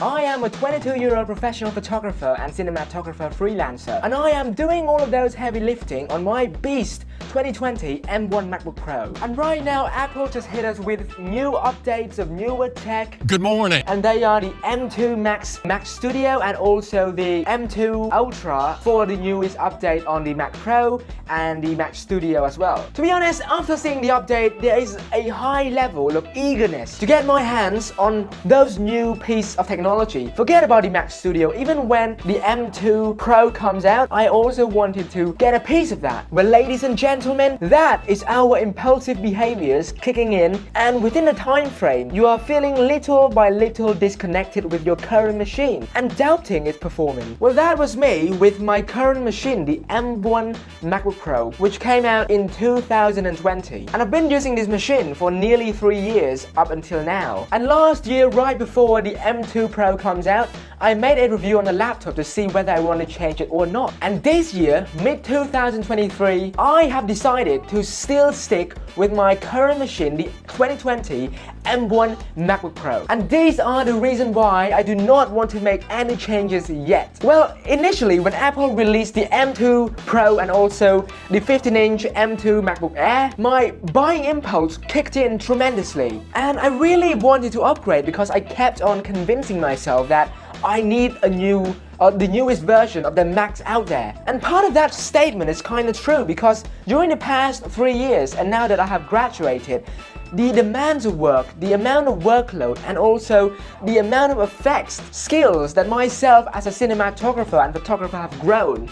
I am a 22-year-old professional photographer and cinematographer freelancer, and I am doing all of those heavy lifting on my beast 2020 M1 MacBook Pro. And right now, Apple just hit us with new updates of newer tech. Good morning. And they are the M2 Mac Studio and also the M2 Ultra for the newest update on the Mac Pro and the Mac Studio as well. To be honest, after seeing the update, there is a high level of eagerness to get my hands on those new pieces of technology. Forget about the Mac Studio, even when the M2 Pro comes out, I also wanted to get a piece of that. But ladies and gentlemen, that is our impulsive behaviors kicking in, and within a time frame, you are feeling little by little disconnected with your current machine and doubting its performance. Well, that was me with my current machine, the M1 MacBook Pro, which came out in 2020. And I've been using this machine for nearly 3 years up until now. And last year, right before the M2 Pro comes out, I made a review on the laptop to see whether I want to change it or not. And this year, mid-2023, I have decided to still stick with my current machine, the 2020 M1 MacBook Pro. And these are the reasons why I do not want to make any changes yet. Well, initially when Apple released the M2 Pro and also the 15-inch M2 MacBook Air, my buying impulse kicked in tremendously. And I really wanted to upgrade because I kept on convincing myself that I need the newest version of the Macs out there. And part of that statement is kind of true because during the past 3 years and now that I have graduated, the demands of work, the amount of workload, and also the amount of effects, skills that myself as a cinematographer and photographer have grown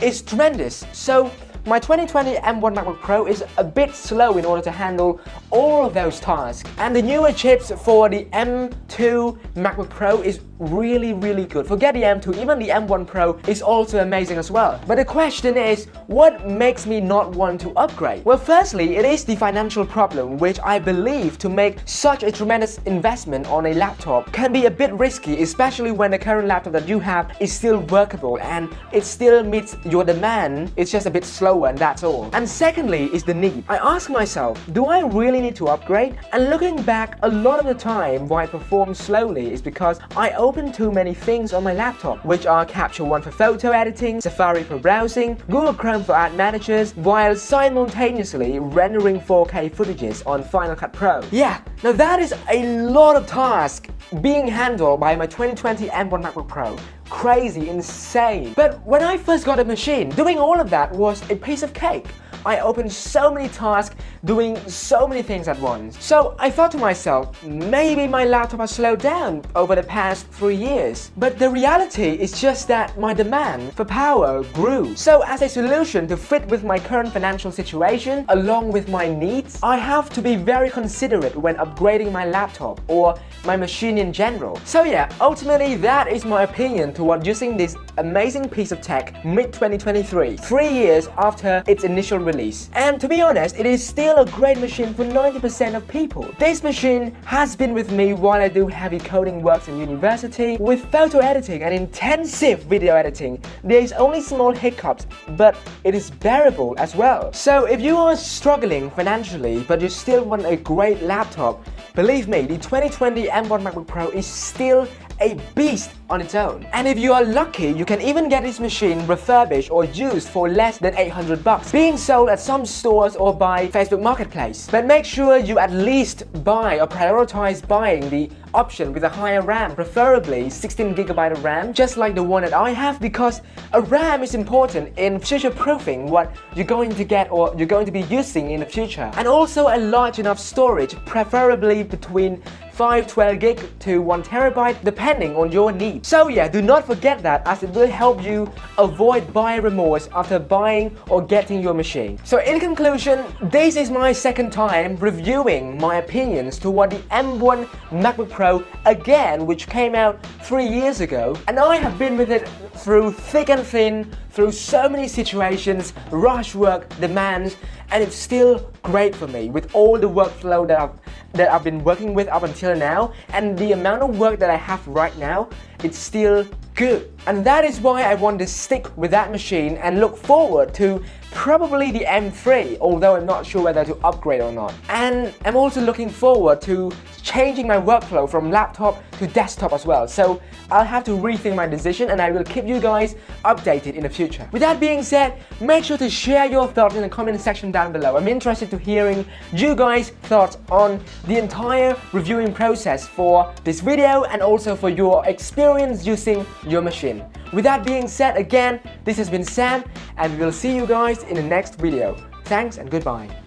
is tremendous. So my 2020 M1 MacBook Pro is a bit slow in order to handle all of those tasks. And the newer chips for the M2 MacBook Pro is really good. Forget the M2, even the M1 Pro is also amazing as well. But the question is, what makes me not want to upgrade? Well, firstly, it is the financial problem, which I believe to make such a tremendous investment on a laptop can be a bit risky, especially when the current laptop that you have is still workable and it still meets your demand. It's just a bit slower and that's all. And secondly is the need. I ask myself, do I really need to upgrade? And looking back, a lot of the time why I perform slowly is because I open too many things on my laptop, which are Capture One for photo editing, Safari for browsing, Google Chrome for ad managers, while simultaneously rendering 4K footages on Final Cut Pro. Yeah, now that is a lot of tasks being handled by my 2020 M1 MacBook Pro. Crazy, insane. But when I first got a machine, doing all of that was a piece of cake. I opened so many tasks, doing so many things at once. So I thought to myself, maybe my laptop has slowed down over the past 3 years. But the reality is just that my demand for power grew. So as a solution to fit with my current financial situation, along with my needs, I have to be very considerate when upgrading my laptop or my machine in general. So yeah, ultimately that is my opinion toward using this amazing piece of tech mid-2023, 3 years after its initial release. And to be honest, it is still a great machine for 90% of people. This machine has been with me while I do heavy coding works in university. With photo editing and intensive video editing, there is only small hiccups, but it is bearable as well. So if you are struggling financially, but you still want a great laptop, believe me, the 2020 M1 MacBook Pro is still a beast on its own. And if you are lucky, you can even get this machine refurbished or used for less than $800, being sold at some stores or by Facebook Marketplace. But make sure you at least buy or prioritize buying the option with a higher RAM, preferably 16GB of RAM, just like the one that I have, because a RAM is important in future-proofing what you're going to get or you're going to be using in the future. And also a large enough storage, preferably between 512GB to 1TB depending on your needs. So yeah, do not forget that, as it will help you avoid buyer remorse after buying or getting your machine. So in conclusion, this is my second time reviewing my opinions toward the M1 MacBook Pro again, which came out 3 years ago, and I have been with it through thick and thin, through so many situations, rush work, demands, and it's still great for me with all the workflow that I've been working with up until now, and the amount of work that I have right now it's still good. And that is why I want to stick with that machine and look forward to probably the M3, although I'm not sure whether to upgrade or not. And I'm also looking forward to changing my workflow from laptop to desktop as well. So I'll have to rethink my decision and I will keep you guys updated in the future. With that being said, make sure to share your thoughts in the comment section down below. I'm interested to hearing you guys' thoughts on the entire reviewing process for this video and also for your experience using your machine. With that being said, again, this has been Sam and we will see you guys in the next video. Thanks and goodbye.